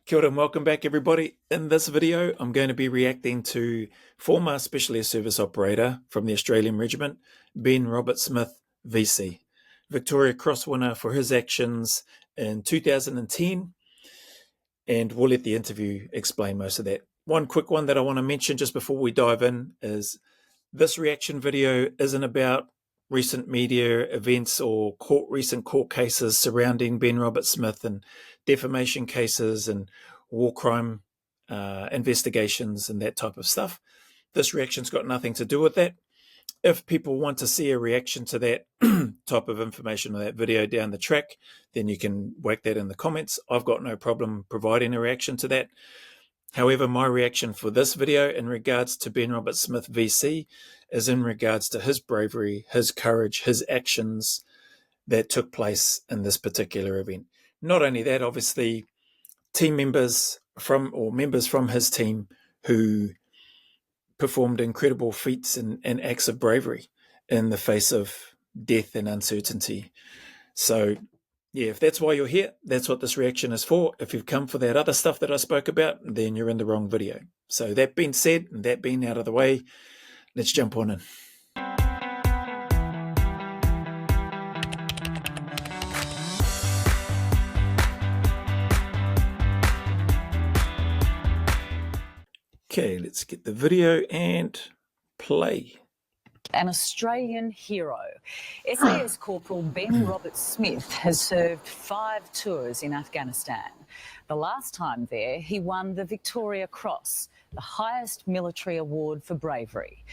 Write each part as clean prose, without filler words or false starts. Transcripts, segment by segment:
Kia ora and welcome back, everybody. In this video, I'm going to be reacting to former Special Air Service operator from the Australian Regiment, Ben Roberts-Smith, VC. Victoria Cross winner for his actions in 2010, and we'll let the interview explain most of that. One quick one that I want to mention just before we dive in is this reaction video isn't about recent media events or recent court cases surrounding Ben Roberts-Smith and defamation cases and war crime investigations and that type of stuff. This reaction's got nothing to do with that. If people want to see a reaction to that type of information or that video down the track, then you can whack that in the comments. I've got no problem providing a reaction to that. However, my reaction for this video in regards to Ben Roberts-Smith VC is in regards to his bravery, his courage, his actions that took place in this particular event. Not only that, obviously, team members members from his team who performed incredible feats and acts of bravery in the face of death and uncertainty. So, yeah, if that's why you're here, that's what this reaction is for. If you've come for that other stuff that I spoke about, then you're in the wrong video. So that being said, and that being out of the way, let's jump on in. Okay, let's get the video and play. An Australian hero. SAS Corporal Ben Roberts-Smith has served 5 tours in Afghanistan. The last time there, he won the Victoria Cross, the highest military award for bravery.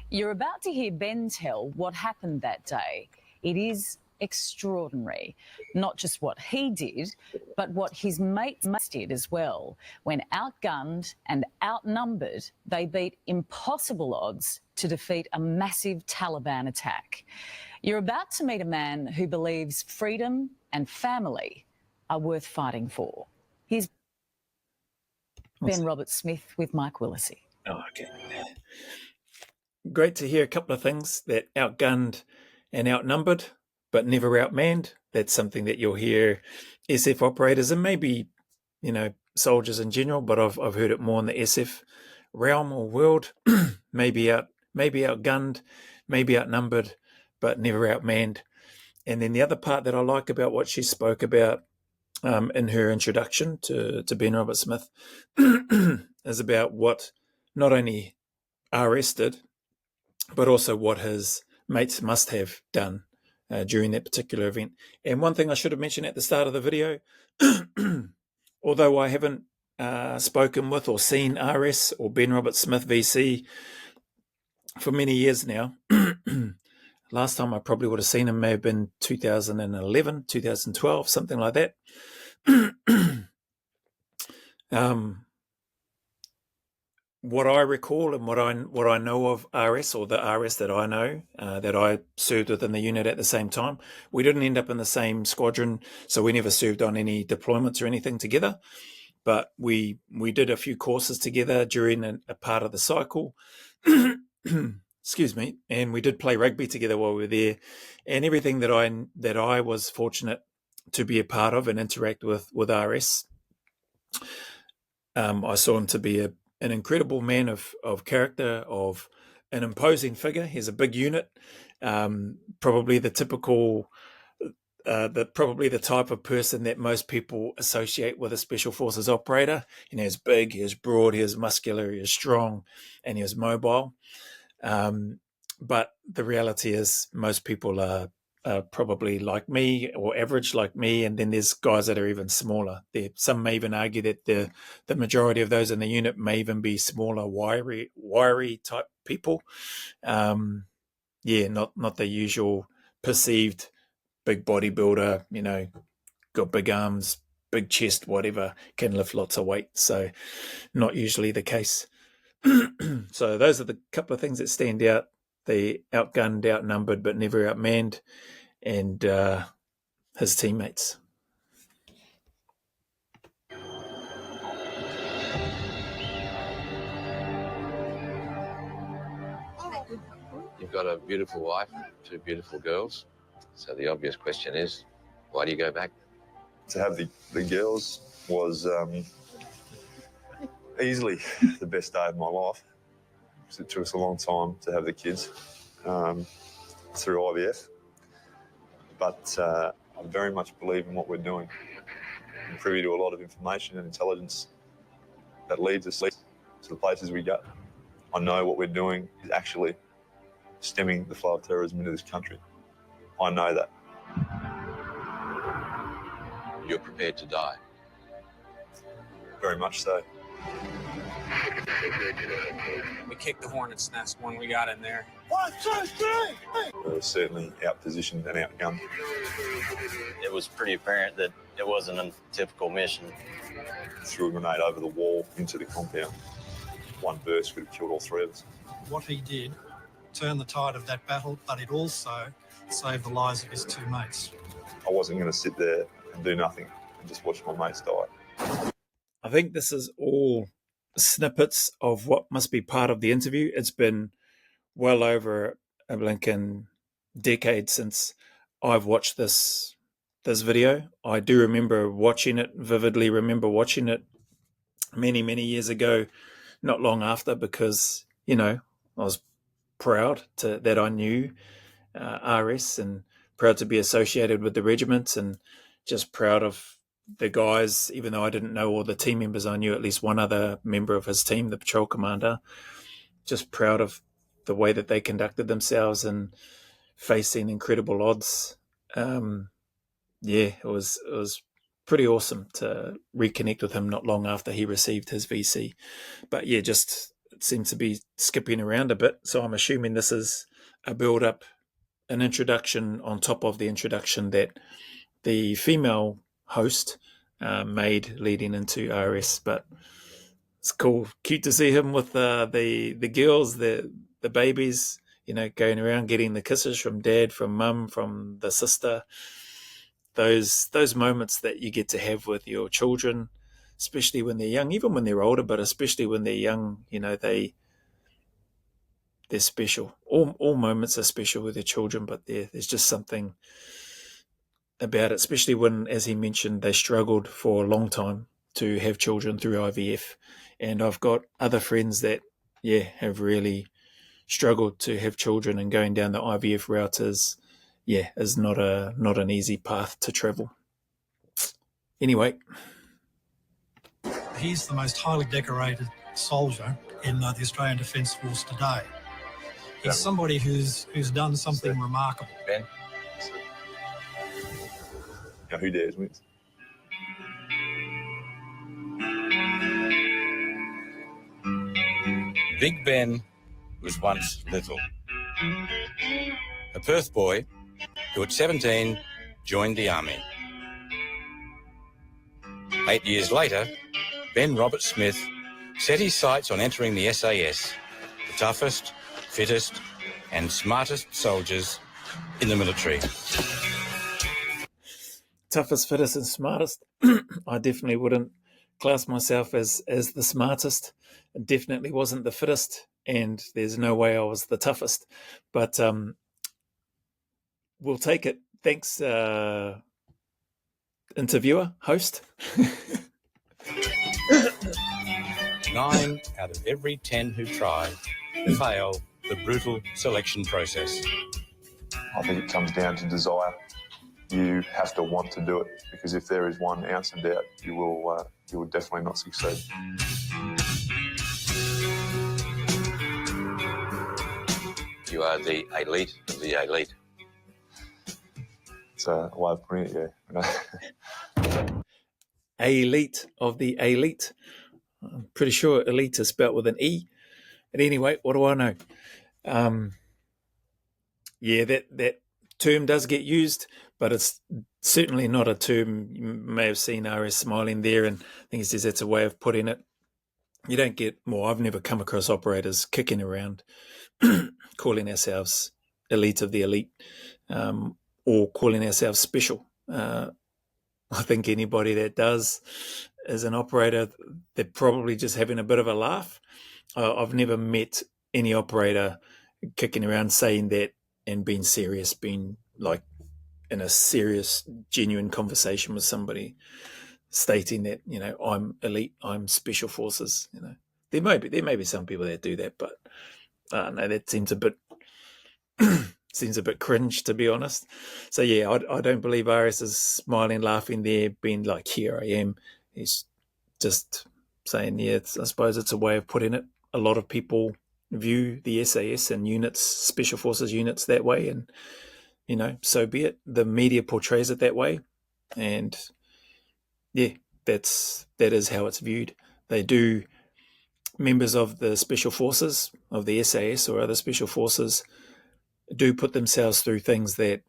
You're about to hear Ben tell what happened that day. It is extraordinary. Not just what he did, but what his mates did as well. When outgunned and outnumbered, they beat impossible odds to defeat a massive Taliban attack. You're about to meet a man who believes freedom and family are worth fighting for. Here's Ben Roberts-Smith with Mike Willisey. Oh, okay. Great to hear a couple of things, that outgunned and outnumbered, but never outmanned. That's something that you'll hear SF operators and maybe, soldiers in general, but I've heard it more in the SF realm or world. maybe outgunned, maybe outnumbered, but never outmanned. And then the other part that I like about what she spoke about in her introduction to Ben Roberts-Smith is about what not only RS did, but also what his mates must have done during that particular event. And one thing I should have mentioned at the start of the video, although I haven't spoken with or seen RS or Ben Roberts-Smith VC for many years now, last time I probably would have seen him may have been 2011, 2012, something like that. What I recall and what I know of RS, or the RS that I know, that I served within the unit at the same time, we didn't end up in the same squadron, so we never served on any deployments or anything together. But we did a few courses together during a part of the cycle. Excuse me, and we did play rugby together while we were there, and everything that I was fortunate to be a part of and interact with RS, I saw him to be an incredible man of character, of an imposing figure. He's a big unit, probably the typical, probably the type of person that most people associate with a Special Forces operator. He was big, he was broad, he was muscular, he was strong, and he was mobile. But the reality is most people are probably like me or average like me, and then there's guys that are even smaller. Some may even argue that the majority of those in the unit may even be smaller, wiry type people. Not the usual perceived big bodybuilder, got big arms, big chest, whatever, can lift lots of weight. So not usually the case. So those are the couple of things that stand out: the outgunned, outnumbered, but never outmanned, and his teammates. You've got a beautiful wife, 2 beautiful girls. So the obvious question is, why do you go back? To have the girls was Easily the best day of my life. It took us a long time to have the kids through IVF, but I very much believe in what we're doing. I'm privy to a lot of information and intelligence that leads us to the places we go. I know what we're doing is actually stemming the flow of terrorism into this country. I know that. You're prepared to die. Very much so. We kicked the hornet's nest when we got in there. 1, 2, 3! We were certainly outpositioned and outgunned. It was pretty apparent that it wasn't a typical mission. Threw a grenade over the wall into the compound. One burst could have killed all three of us. What he did turned the tide of that battle, but it also saved the lives of his two mates. I wasn't going to sit there and do nothing and just watch my mates die. I think this is all snippets of what must be part of the interview. It's been well over a blinking decade since I've watched this video. I do remember watching it, vividly remember watching it many, many years ago, not long after, because, you know, I was proud that I knew RS and proud to be associated with the regiment, and just proud of the guys, even though I didn't know all the team members. I knew at least one other member of his team, the patrol commander. Just proud of the way that they conducted themselves and facing incredible odds. It was pretty awesome to reconnect with him not long after he received his VC. But yeah, just it seems to be skipping around a bit. So I'm assuming this is a build-up, an introduction on top of the introduction that the female host made leading into RS. But it's cool, cute to see him with the girls, the babies, you know, going around getting the kisses from dad, from mum, from the sister. Those moments that you get to have with your children, especially when they're young, even when they're older, but especially when they're young, you know, they're special. All moments are special with your children, but there's just something about it, especially when, as he mentioned, they struggled for a long time to have children through IVF. And I've got other friends that, have really struggled to have children, and going down the IVF route is not an easy path to travel. Anyway. He's the most highly decorated soldier in the Australian Defence Force today. He's somebody who's done something remarkable. Ben? Now, who dares wins? Big Ben was once little. A Perth boy who at 17 joined the army. 8 years later, Ben Robert Smith set his sights on entering the SAS, the toughest, fittest and smartest soldiers in the military. Toughest, fittest and smartest. I definitely wouldn't class myself as the smartest. I definitely wasn't the fittest, and there's no way I was the toughest. But we'll take it. Thanks, interviewer, host. 9 out of every 10 who try fail the brutal selection process. I think it comes down to desire. You have to want to do it, because if there is 1 ounce of doubt, you will definitely not succeed. You are the elite of the elite. It's a way of putting it, yeah. Elite of the elite. I'm pretty sure elite is spelled with an E. But anyway, what do I know? That term does get used, but it's certainly not a term. You may have seen RS smiling there, and I think he says that's a way of putting it. You don't get more. I've never come across operators kicking around, calling ourselves elite of the elite, or calling ourselves special. I think anybody that does as an operator, they're probably just having a bit of a laugh. I've never met any operator kicking around saying that and being serious, being like in a serious, genuine conversation with somebody. stating that, you know, I'm elite, I'm special forces. You know, there may be some people that do that, but no, that seems a bit seems a bit cringe, to be honest. So yeah, I don't believe RS is smiling, laughing there, being like, here I am. He's just saying, yeah, I suppose it's a way of putting it. A lot of people view the SAS and units, special forces units, that way, and you know, so be it. The media portrays it that way, and yeah, that is how it's viewed. They do. Members of the special forces, of the SAS or other special forces, do put themselves through things that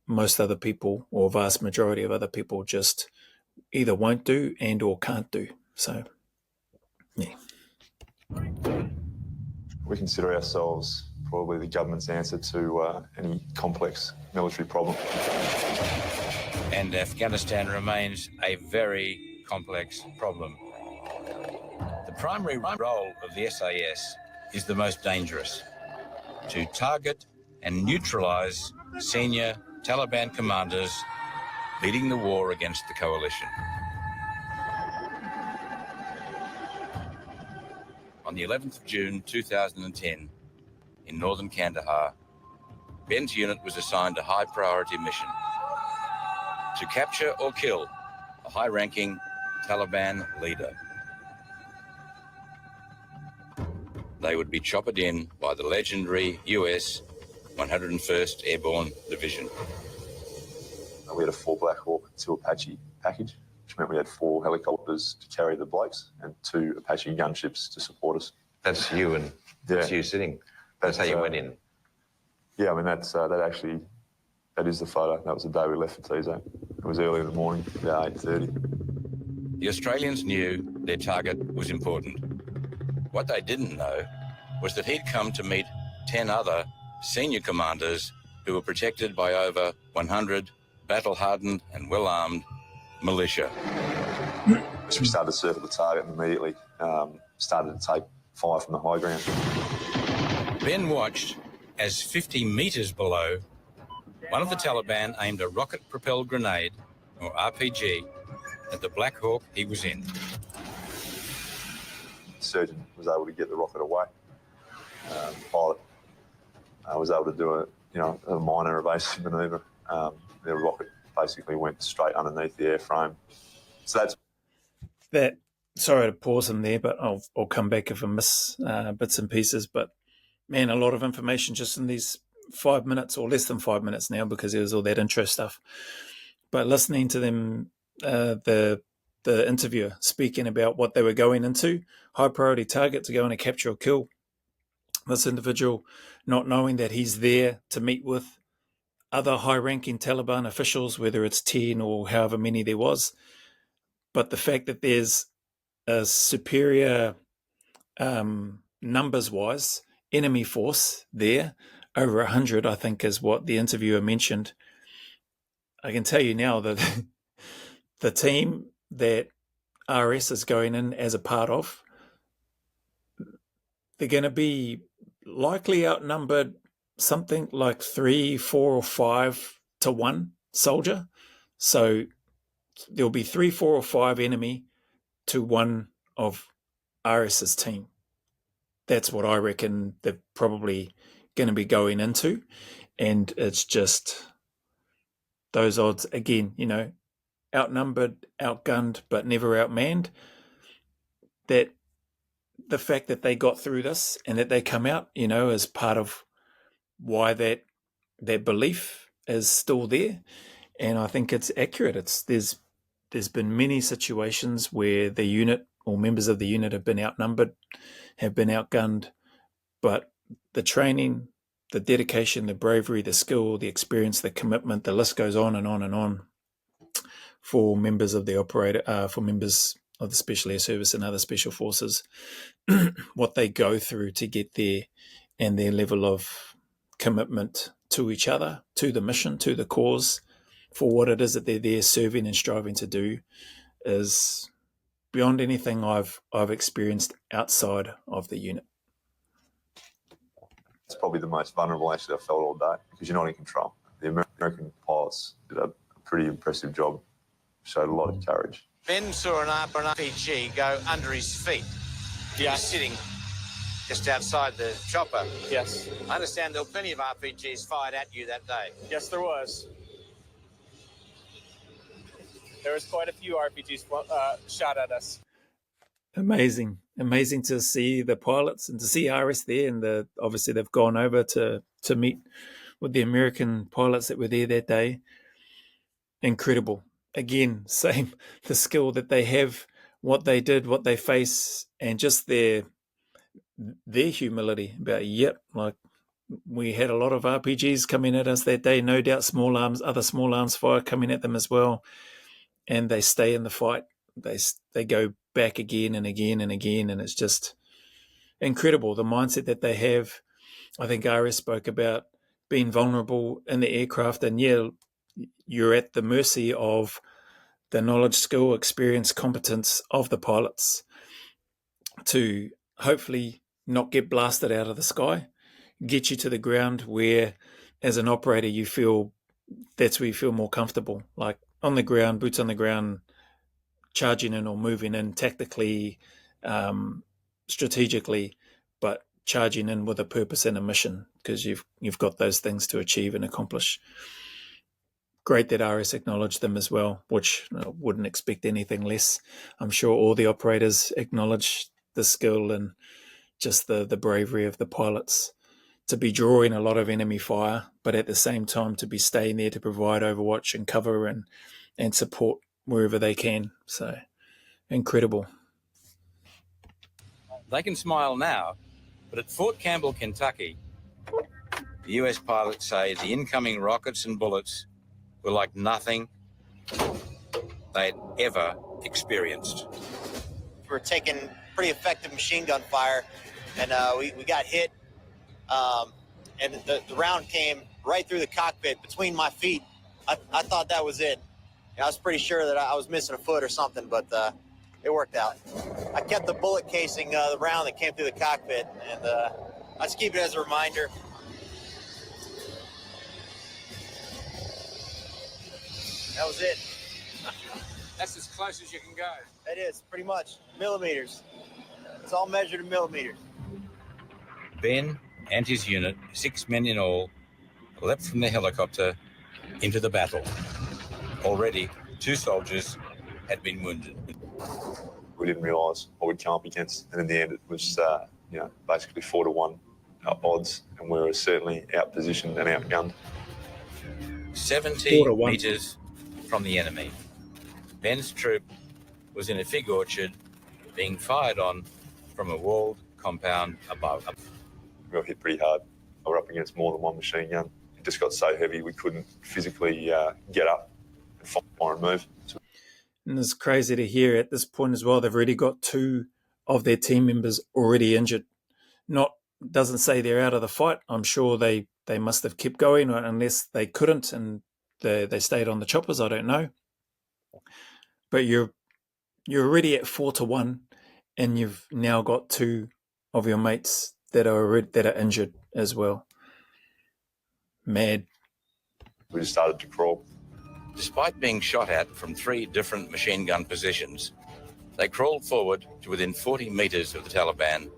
most other people, or vast majority of other people, just either won't do and or can't do. So yeah. We consider ourselves probably the government's answer to any complex military problem. And Afghanistan remains a very complex problem. The primary role of the SAS is the most dangerous: to target and neutralise senior Taliban commanders leading the war against the coalition. On the 11th of June 2010, in northern Kandahar, Ben's unit was assigned a high-priority mission: to capture or kill a high-ranking Taliban leader. They would be choppered in by the legendary US 101st Airborne Division. We had a 4 Black Hawk, 2 Apache package, which meant we had 4 helicopters to carry the blokes and 2 Apache gunships to support us. That's you and that's you sitting. That's how you went in. Yeah, I mean, that is the photo. That was the day we left for Tizo. It was early in the morning, about 8:30. The Australians knew their target was important. What they didn't know was that he'd come to meet 10 other senior commanders who were protected by over 100 battle-hardened and well-armed militia. So we started to circle the target and immediately started to take fire from the high ground. Ben watched as 50 metres below, one of the Taliban aimed a rocket-propelled grenade, or RPG, at the Black Hawk he was in. The surgeon was able to get the rocket away. The pilot was able to do a minor evasive manoeuvre. The rocket basically went straight underneath the airframe. So that's that. Sorry to pause him there, but I'll come back if I miss bits and pieces. But man, a lot of information just in these 5 minutes, or less than 5 minutes now, because there was all that intro stuff. But listening to them, the interviewer speaking about what they were going into, high priority target to go in and capture or kill this individual, not knowing that he's there to meet with other high-ranking Taliban officials, whether it's 10 or however many there was. But the fact that there's a superior numbers-wise enemy force there, over 100, I think, is what the interviewer mentioned. I can tell you now that the team that RS is going in as a part of, they're going to be likely outnumbered something like 3, 4, or 5 to 1 soldier. So there'll be 3, 4, or 5 enemy to 1 of RS's team. That's what I reckon they're probably going to be going into. And it's just those odds, again, outnumbered, outgunned, but never outmanned. That the fact that they got through this and that they come out, as part of why that belief is still there. And I think it's accurate. There's been many situations where the unit or members of the unit have been outnumbered, have been outgunned, but the training, the dedication, the bravery, the skill, the experience, the commitment, the list goes on and on and on for members of for members of the Special Air Service and other special forces, what they go through to get there, and their level of commitment to each other, to the mission, to the cause, for what it is that they're there serving and striving to do, is beyond anything I've experienced outside of the unit. It's probably the most vulnerable actually I felt all day, because you're not in control. The American pilots did a pretty impressive job, showed a lot of courage. Ben saw an RPG go under his feet. He was sitting just outside the chopper. Yes. I understand there were plenty of RPGs fired at you that day. Yes, there was. There was quite a few RPGs shot at us. Amazing to see the pilots and to see RS there, and obviously they've gone over to meet with the American pilots that were there that day. Incredible. Again, same, the skill that they have, what they did, what they face, and just their humility about, like, we had a lot of RPGs coming at us that day, no doubt other small arms fire coming at them as well, and they stay in the fight. They go back again and again and again, and it's just incredible, the mindset that they have. I think RS spoke about being vulnerable in the aircraft, and you're at the mercy of the knowledge, skill, experience, competence of the pilots to hopefully not get blasted out of the sky, get you to the ground where, as an operator, that's where you feel more comfortable, like on the ground, boots on the ground, charging in or moving in tactically, strategically, but charging in with a purpose and a mission, because you've got those things to achieve and accomplish. Great that RS acknowledged them as well, which I wouldn't expect anything less. I'm sure all the operators acknowledge the skill and just the bravery of the pilots to be drawing a lot of enemy fire, but at the same time to be staying there to provide overwatch and cover and support wherever they can. So incredible. They can smile now, but at Fort Campbell, Kentucky, the US pilots say the incoming rockets and bullets were like nothing they'd ever experienced. We were taking pretty effective machine gun fire, and we got hit, and the round came right through the cockpit between my feet. I thought that was it. I was pretty sure that I was missing a foot or something, but it worked out. I kept the bullet casing, the round that came through the cockpit, and I just keep it as a reminder. That was it. That's as close as you can go. It is, pretty much. Millimeters. It's all measured in millimeters. Ben and his unit, 6 men in all, leapt from the helicopter into the battle. Already, 2 soldiers had been wounded. We didn't realise what we'd come up against, and in the end it was basically 4-1 odds, and we were certainly outpositioned and outgunned. 70 metres from the enemy. Ben's troop was in a fig orchard being fired on from a walled compound above. We got hit pretty hard. We were up against more than one machine gun. It just got so heavy we couldn't physically get up and fire and move. And it's crazy to hear at this point as well, they've already got 2 of their team members already injured. Doesn't say they're out of the fight. I'm sure they must have kept going, unless they couldn't and they stayed on the choppers. I don't know. But you're already at 4-1, and you've now got 2 of your mates that are injured as well. Mad. We just started to crawl. Despite being shot at from 3 different machine gun positions, they crawled forward to within 40 metres of the Taliban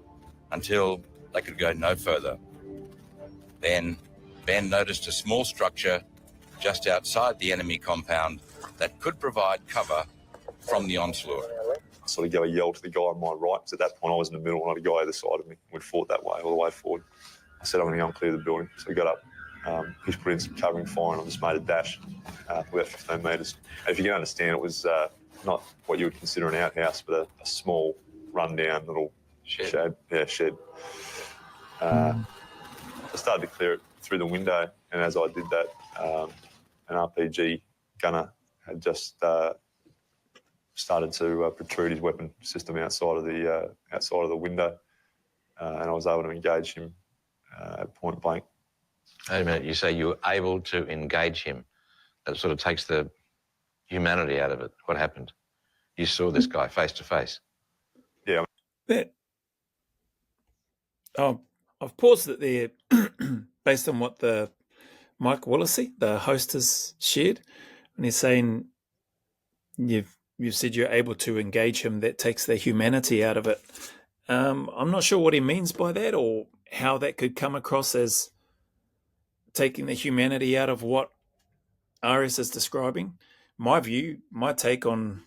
until they could go no further. Then Ben noticed a small structure just outside the enemy compound that could provide cover from the onslaught. I sort of gave a yell to the guy on my right, because at that point I was in the middle and I had a guy either side of me. We'd fought that way, all the way forward. I said, I'm going to go and clear the building. So we got up. He's put in some covering fire, and I just made a dash about 15 metres. And if you can understand, it was not what you would consider an outhouse, but a small, rundown little shed. Shed. I started to clear it through the window, and as I did that, an RPG gunner had just started to protrude his weapon system outside of the window, and I was able to engage him at point blank. Wait a minute, you say you were able to engage him. That sort of takes the humanity out of it. What happened? You saw this guy face to face. Yeah. I've paused it there based on what the Mike Willesee, the host, has shared, and he's saying you've you said you're able to engage him. That takes the humanity out of it. I'm not sure what he means by that, or how that could come across as taking the humanity out of what RS is describing. My view, my take on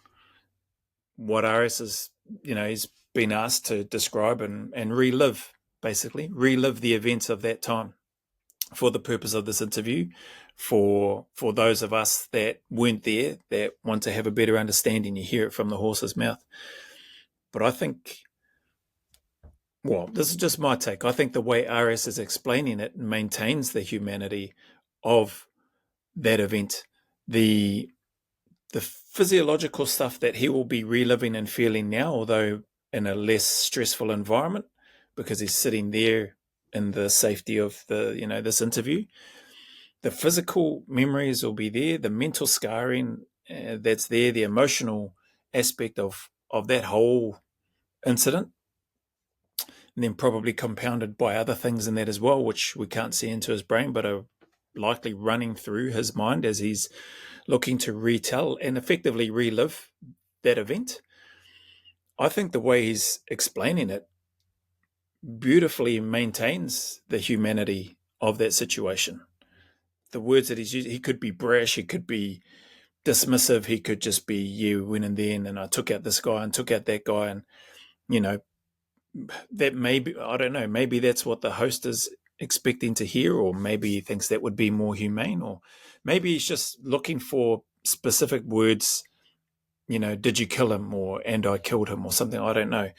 what RS is, he's been asked to describe and relive, basically relive the events of that time for the purpose of this interview, for those of us that weren't there, that want to have a better understanding. You hear it from the horse's mouth. But I think, well, this is just my take. I think the way RS is explaining it maintains the humanity of that event. The physiological stuff that he will be reliving and feeling now, although in a less stressful environment, because he's sitting there in the safety of this interview. The physical memories will be there, the mental scarring that's there, the emotional aspect of that whole incident, and then probably compounded by other things in that as well, which we can't see into his brain, but are likely running through his mind as he's looking to retell and effectively relive that event. I think the way he's explaining it beautifully maintains the humanity of that situation. The words that he's using, he could be brash, he could be dismissive, he could just be, yeah, we went in there and I took out this guy and took out that guy, and that maybe, I don't know, maybe that's what the host is expecting to hear, or maybe he thinks that would be more humane, or maybe he's just looking for specific words, did you kill him, or and I killed him, or something. I don't know.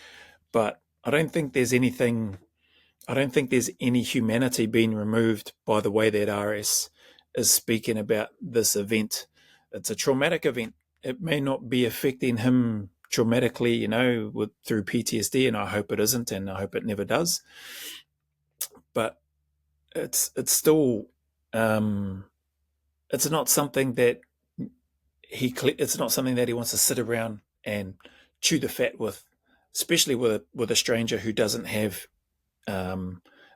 But I don't think there's any humanity being removed by the way that RS is speaking about this event. It's a traumatic event. It may not be affecting him traumatically, through PTSD, and I hope it isn't, and I hope it never does. But it's still, it's not something that he wants to sit around and chew the fat with, especially with a stranger who doesn't have,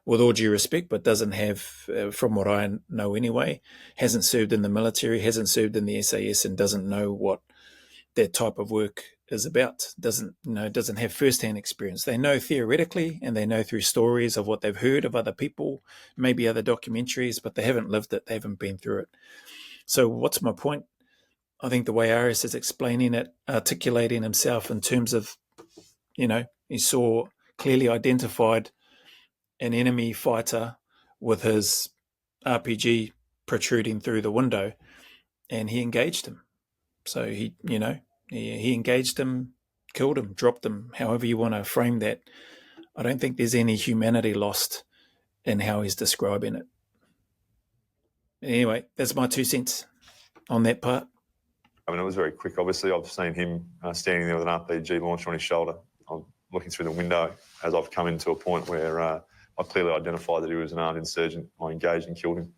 with all due respect, but doesn't have, from what I know anyway, hasn't served in the military, hasn't served in the SAS, and doesn't know what that type of work is about, doesn't have first-hand experience. They know theoretically, and they know through stories of what they've heard of other people, maybe other documentaries, but they haven't lived it, they haven't been through it. So what's my point? I think the way Aris is explaining it, articulating himself in terms of, he saw, clearly identified an enemy fighter with his RPG protruding through the window, and he engaged him. So he engaged him, killed him, dropped him, however you want to frame that. I don't think there's any humanity lost in how he's describing it. Anyway, that's my 2 cents on that part. I mean, it was very quick. Obviously, I've seen him standing there with an RPG launched on his shoulder. I'm looking through the window as I've come into a point where I clearly identified that he was an armed insurgent. I engaged and killed him.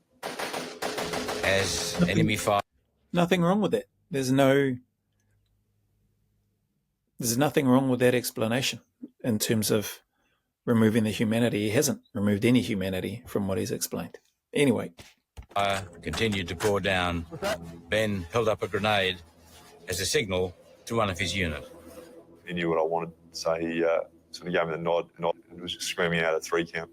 As enemy fire. Nothing wrong with that. There's nothing wrong with that explanation in terms of removing the humanity. He hasn't removed any humanity from what he's explained. Anyway. Continued to pour down. Ben held up a grenade as a signal to one of his unit. He knew what I wanted, so he sort of gave me the nod and was screaming out a 3 count,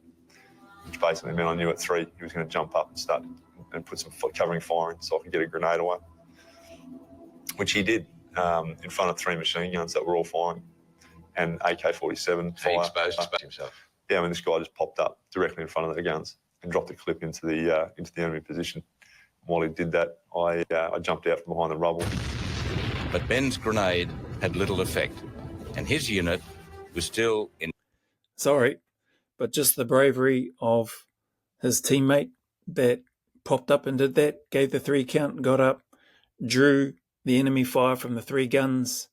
which basically meant I knew at 3 he was going to jump up and start and put some covering fire in so I could get a grenade away, which he did in front of 3 machine guns that were all firing and AK-47 fire. He exposed himself. Yeah, I mean, this guy just popped up directly in front of the guns and dropped a clip into the enemy position. While he did that, I jumped out from behind the rubble. But Ben's grenade had little effect, and his unit was still in. Sorry, but just the bravery of his teammate that popped up and did that, gave the 3 count, got up, drew the enemy fire from the 3 guns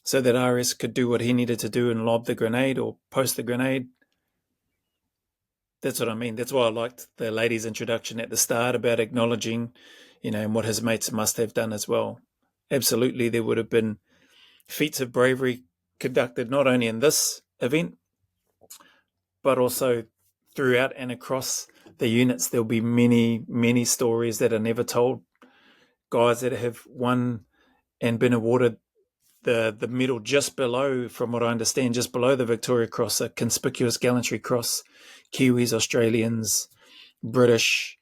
so that RS could do what he needed to do and lob the grenade or post the grenade. That's what I mean. That's why I liked the lady's introduction at the start about acknowledging, and what his mates must have done as well. Absolutely, there would have been feats of bravery conducted not only in this event, but also throughout and across the units. There'll be many, many stories that are never told. Guys that have won and been awarded the medal just below, from what I understand, just below the Victoria Cross, a conspicuous gallantry cross. Kiwis, Australians, British,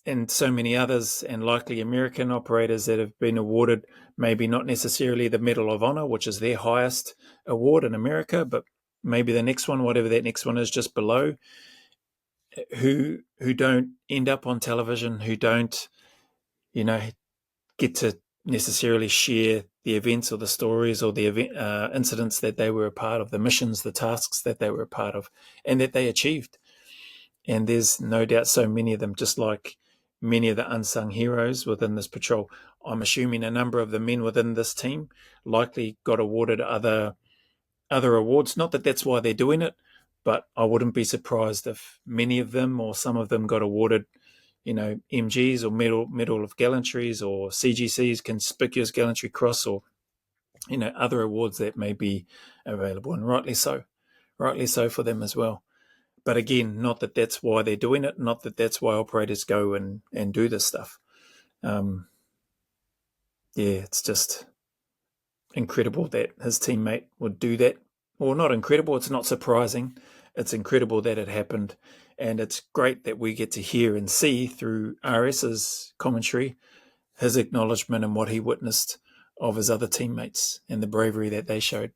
and so many others, and likely American operators that have been awarded maybe not necessarily the Medal of Honor, which is their highest award in America, but maybe the next one, whatever that next one is, just below, who don't end up on television, who don't, get to necessarily share the events or the stories or the incidents that they were a part of, the missions, the tasks that they were a part of, and that they achieved. And there's no doubt so many of them, just like many of the unsung heroes within this patrol. I'm assuming a number of the men within this team likely got awarded other awards. Not that that's why they're doing it, but I wouldn't be surprised if many of them or some of them got awarded, MGs or Medal of Gallantries or CGCs, Conspicuous Gallantry Cross, or, other awards that may be available, and rightly so for them as well. But again, not that that's why they're doing it, not that that's why operators go and do this stuff. It's just incredible that his teammate would do that. Well, not incredible, it's not surprising. It's incredible that it happened. And it's great that we get to hear and see through RS's commentary his acknowledgement and what he witnessed of his other teammates and the bravery that they showed.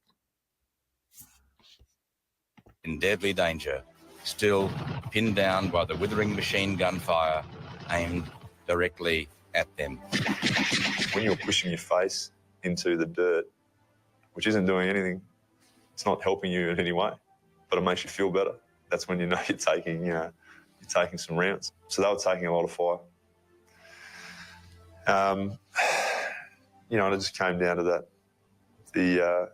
In deadly danger, still pinned down by the withering machine gun fire aimed directly at them. When you're pushing your face into the dirt, which isn't doing anything, it's not helping you in any way, but it makes you feel better. That's when you know you're taking some rounds. So they were taking a lot of fire. And it just came down to that, the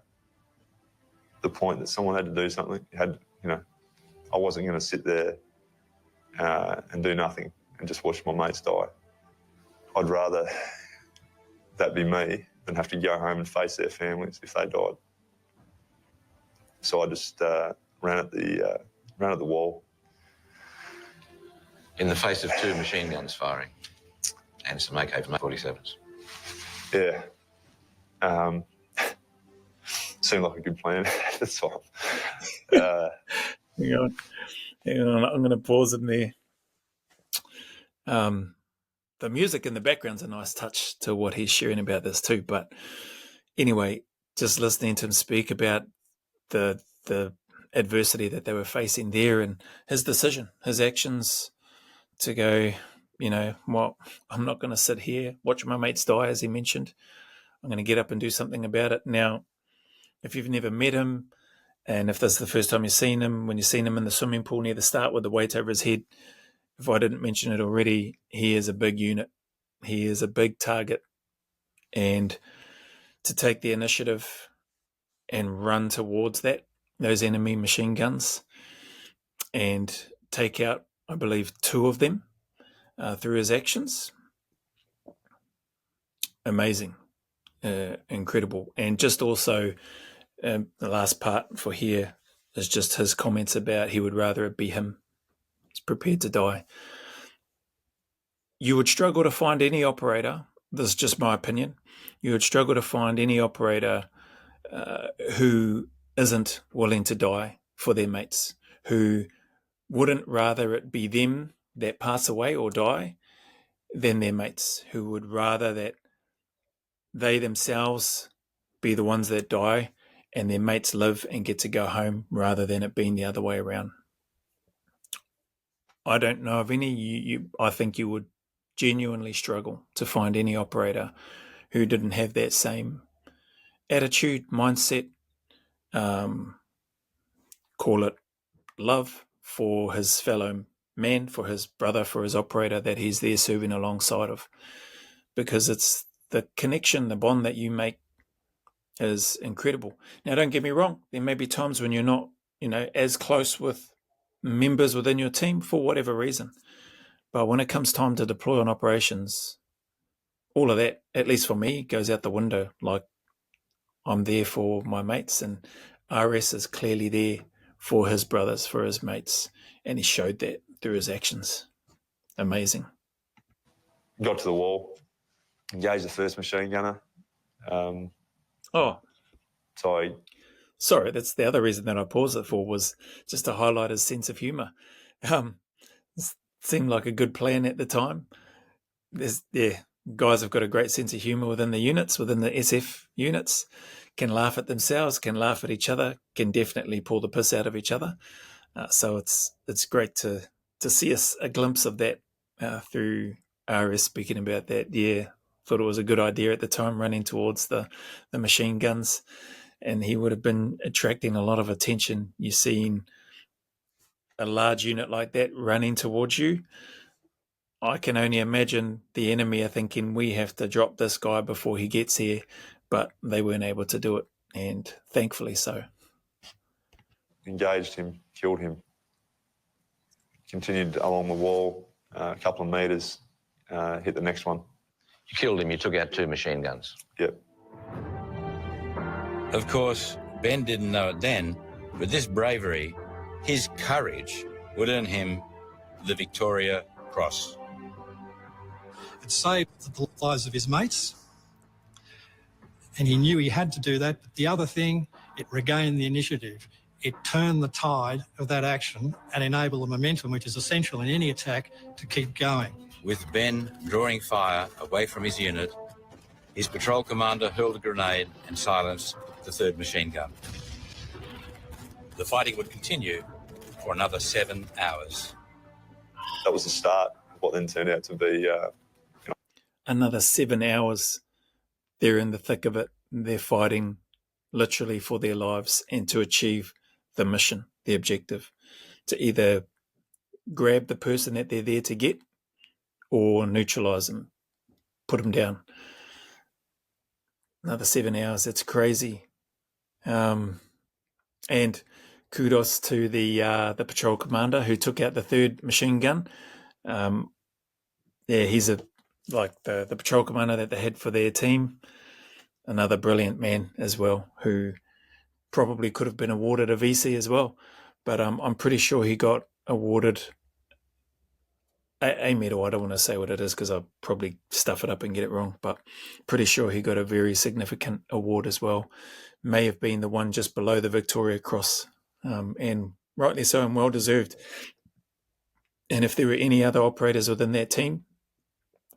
point that someone had to do something. I wasn't going to sit there and do nothing and just watch my mates die. I'd rather that be me than have to go home and face their families if they died. So I just ran at the wall. In the face of 2 machine guns firing and some AK-47s. Yeah. Seemed like a good plan at the time. Hang on. I'm going to pause in there. The music in the background's a nice touch to what he's sharing about this too. But anyway, just listening to him speak about the adversity that they were facing there and his decision, his actions to go, well, I'm not going to sit here, watch my mates die, as he mentioned. I'm going to get up and do something about it. Now, if you've never met him, and if this is the first time you've seen him, when you've seen him in the swimming pool near the start with the weight over his head, if I didn't mention it already, he is a big unit. He is a big target. And to take the initiative and run towards those enemy machine guns, and take out, I believe, 2 of them through his actions, amazing, incredible. And just also, the last part for here is just his comments about he would rather it be him. He's prepared to die. You would struggle to find any operator, this is just my opinion, you would struggle to find any operator who isn't willing to die for their mates, who wouldn't rather it be them that pass away or die than their mates, who would rather that they themselves be the ones that die and their mates live and get to go home rather than it being the other way around. I don't know of any. I think you would genuinely struggle to find any operator who didn't have that same attitude, mindset, call it love for his fellow man, for his brother, for his operator that he's there serving alongside of. Because it's the connection, the bond that you make is incredible. Now, don't get me wrong. There may be times when you're not, as close with members within your team for whatever reason. But when it comes time to deploy on operations, all of that, at least for me, goes out the window. Like, I'm there for my mates, and RS is clearly there for his brothers, for his mates, and he showed that through his actions. Amazing. Got to the wall, engaged the first machine gunner. Oh, So sorry, that's the other reason that I paused it for, was just to highlight his sense of humour. Um, seemed like a good plan at the time. Guys have got a great sense of humour within the units, within the SF units, can laugh at themselves, can laugh at each other, can definitely pull the piss out of each other. So it's great to see a glimpse of that through RS speaking about that. Yeah, thought it was a good idea at the time, running towards the machine guns, and he would have been attracting a lot of attention. You're seeing a large unit like that running towards you. I can only imagine the enemy are thinking, we have to drop this guy before he gets here, but they weren't able to do it, and thankfully so. engaged him, killed him, continued along the wall a couple of metres, hit the next one. You killed him, you took out 2 machine guns. Yep. Of course, Ben didn't know it then, but this bravery, his courage, would earn him the Victoria Cross. It saved the lives of his mates, and he knew he had to do that. But the other thing, it regained the initiative. It turned the tide of that action and enabled the momentum, which is essential in any attack, to keep going. With Ben drawing fire away from his unit, his patrol commander hurled a grenade and silenced the 3rd machine gun. The fighting would continue for another 7 hours. That was the start of what then turned out to be... Another 7 hours. They're in the thick of it. They're fighting literally for their lives and to achieve the mission, the objective, to either grab the person that they're there to get or neutralise them, put them down. Another 7 hours. It's crazy. And kudos to the patrol commander who took out the 3rd machine gun. He's the patrol commander that they had for their team. Another brilliant man as well, who probably could have been awarded a VC as well. But I'm pretty sure he got awarded a medal. I don't want to say what it is because I'll probably stuff it up and get it wrong, but pretty sure he got a very significant award as well. May have been the one just below the Victoria Cross, and rightly so, and well deserved. And if there were any other operators within that team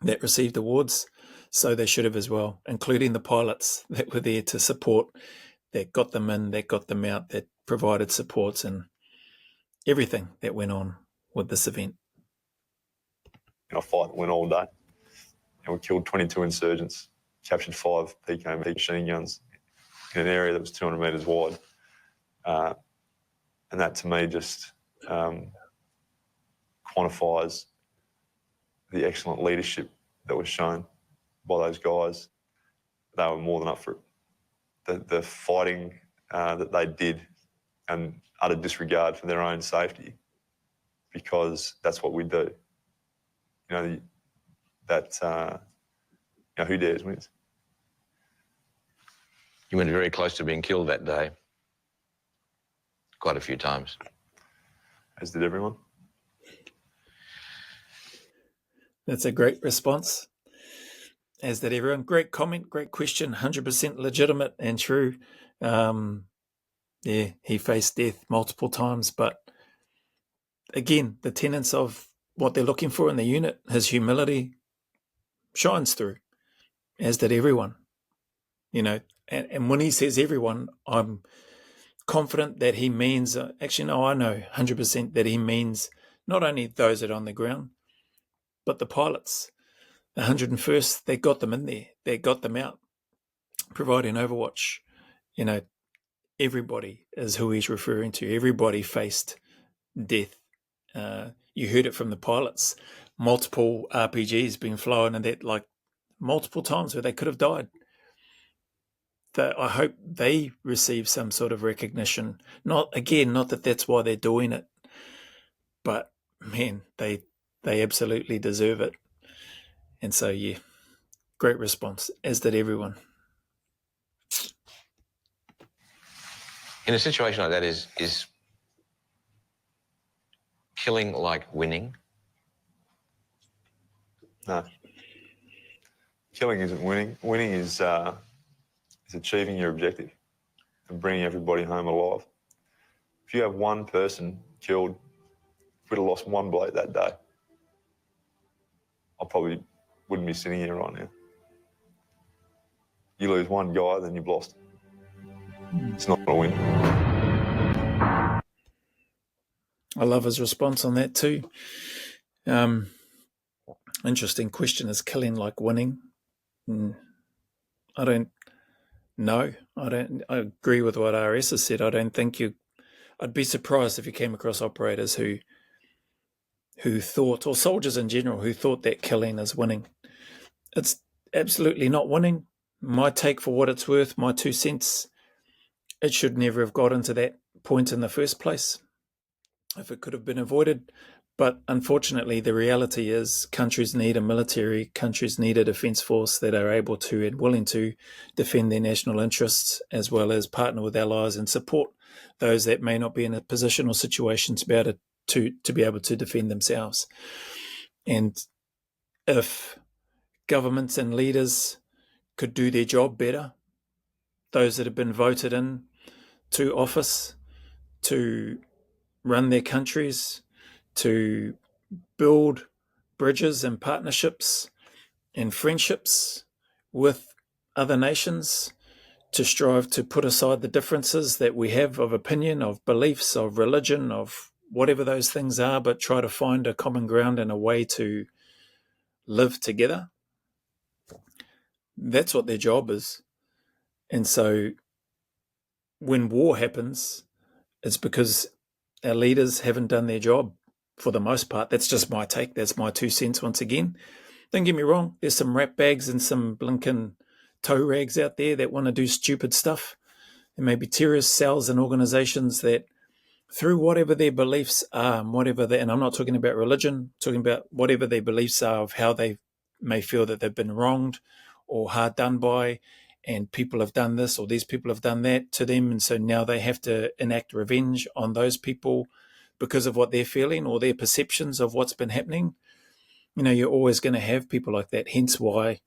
that received awards, so they should have as well, including the pilots that were there to support, that got them in, that got them out, that provided supports, and everything that went on with this event. A fight that went all day. And we killed 22 insurgents, captured 5 PKM machine guns in an area that was 200 metres wide. And that, to me, just quantifies the excellent leadership that was shown by those guys. They were more than up for it. The fighting that they did, and utter disregard for their own safety, because that's what we do. You know, who dares wins. You went very close to being killed that day. Quite a few times. As did everyone. That's a great response. As did everyone. Great comment, great question, 100% legitimate and true. He faced death multiple times, but again, the tenets of what they're looking for in the unit, his humility shines through, as did everyone. You know, and when he says everyone, I'm confident that he means, I know 100% that he means not only those that are on the ground, but the pilots. The 101st, they got them in there. They got them out, providing overwatch. You know, everybody is who he's referring to. Everybody faced death. You heard it from the pilots. Multiple RPGs being flown, and that, like, multiple times where they could have died. I hope they receive some sort of recognition. Not that that's why they're doing it, but man, they absolutely deserve it. And so, yeah, great response, as did everyone. In a situation like that, is killing like winning? No. Killing isn't winning. Winning is is achieving your objective and bringing everybody home alive. If you have one person killed, if we'd have lost one bloke that day, I probably wouldn't be sitting here right now. You lose one guy, then you've lost. It's not going to win. I love his response on that too. Interesting question. Is killing like winning? I don't know. I agree with what RS has said. I don't think I'd be surprised if you came across operators who thought, or soldiers in general, who thought that killing is winning. It's absolutely not winning. My take, for what it's worth, my 2 cents, it should never have got into that point in the first place if it could have been avoided. But unfortunately, the reality is countries need a military, countries need a defence force that are able to and willing to defend their national interests, as well as partner with allies and support those that may not be in a position or situation to be able to defend themselves. And if governments and leaders could do their job better, those that have been voted in to office to run their countries, to build bridges and partnerships and friendships with other nations, to strive to put aside the differences that we have of opinion, of beliefs, of religion, of whatever those things are, but try to find a common ground and a way to live together. That's what their job is. And so when war happens, it's because our leaders haven't done their job for the most part. That's just my take. That's my 2 cents once again. Don't get me wrong. There's some rat bags and some blinking toe rags out there that want to do stupid stuff. There may be terrorist cells and organizations that, through whatever their beliefs are, and I'm not talking about religion, I'm talking about whatever their beliefs are of how they may feel that they've been wronged or hard done by, and people have done this or these people have done that to them, and so now they have to enact revenge on those people because of what they're feeling or their perceptions of what's been happening. You're always going to have people like that, hence why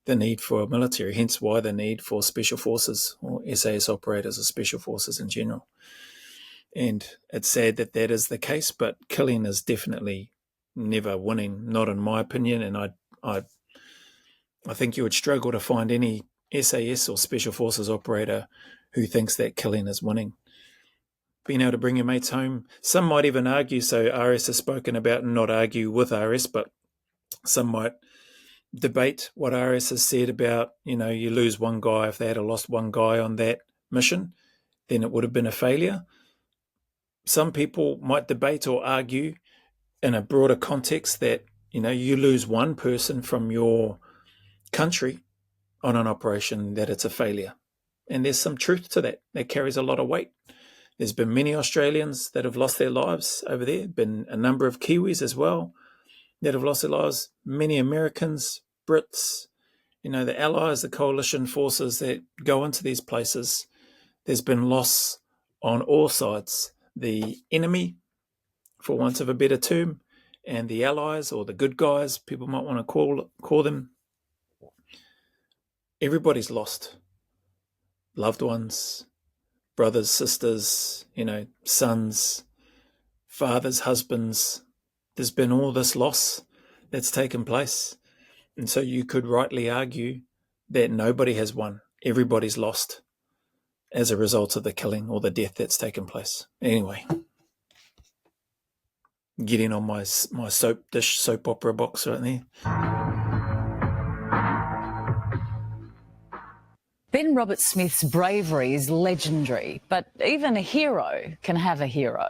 the need for a military, hence why the need for special forces or SAS operators or special forces in general. And it's sad that that is the case, but killing is definitely never winning, not in my opinion, and I think you would struggle to find any SAS or Special Forces operator who thinks that killing is winning. Being able to bring your mates home. Some might even argue, so RS has spoken about, and not argue with RS, but some might debate what RS has said about, you lose one guy. If they had lost one guy on that mission, then it would have been a failure. Some people might debate or argue in a broader context that, you lose one person from your country on an operation, that it's a failure. And there's some truth to that. That carries a lot of weight. There's been many Australians that have lost their lives over there. Been a number of Kiwis as well that have lost their lives. Many Americans, Brits, the allies, the coalition forces that go into these places. There's been loss on all sides. The enemy, for want of a better term, and the allies, or the good guys, people might want to call them. Everybody's lost. Loved ones, brothers, sisters, sons, fathers, husbands. There's been all this loss that's taken place. And so you could rightly argue that nobody has won. Everybody's lost as a result of the killing or the death that's taken place. Anyway, getting on my soap opera box right there. Ben Roberts-Smith's bravery is legendary, but even a hero can have a hero.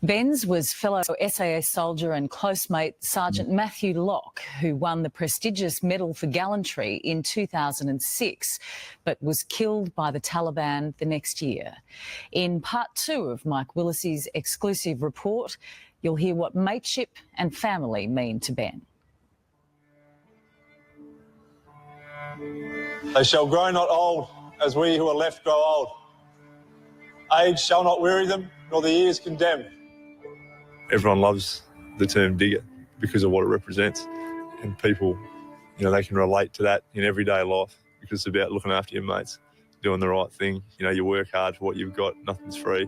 Ben's was fellow SAS soldier and close mate Sergeant Matthew Locke, who won the prestigious Medal for Gallantry in 2006, but was killed by the Taliban the next year. In part 2 of Mike Willis's exclusive report, you'll hear what mateship and family mean to Ben. They shall grow not old, as we who are left grow old. Age shall not weary them, nor the years condemn. Everyone loves the term digger because of what it represents. And people, they can relate to that in everyday life because it's about looking after your mates, doing the right thing. You know, you work hard for what you've got. Nothing's free.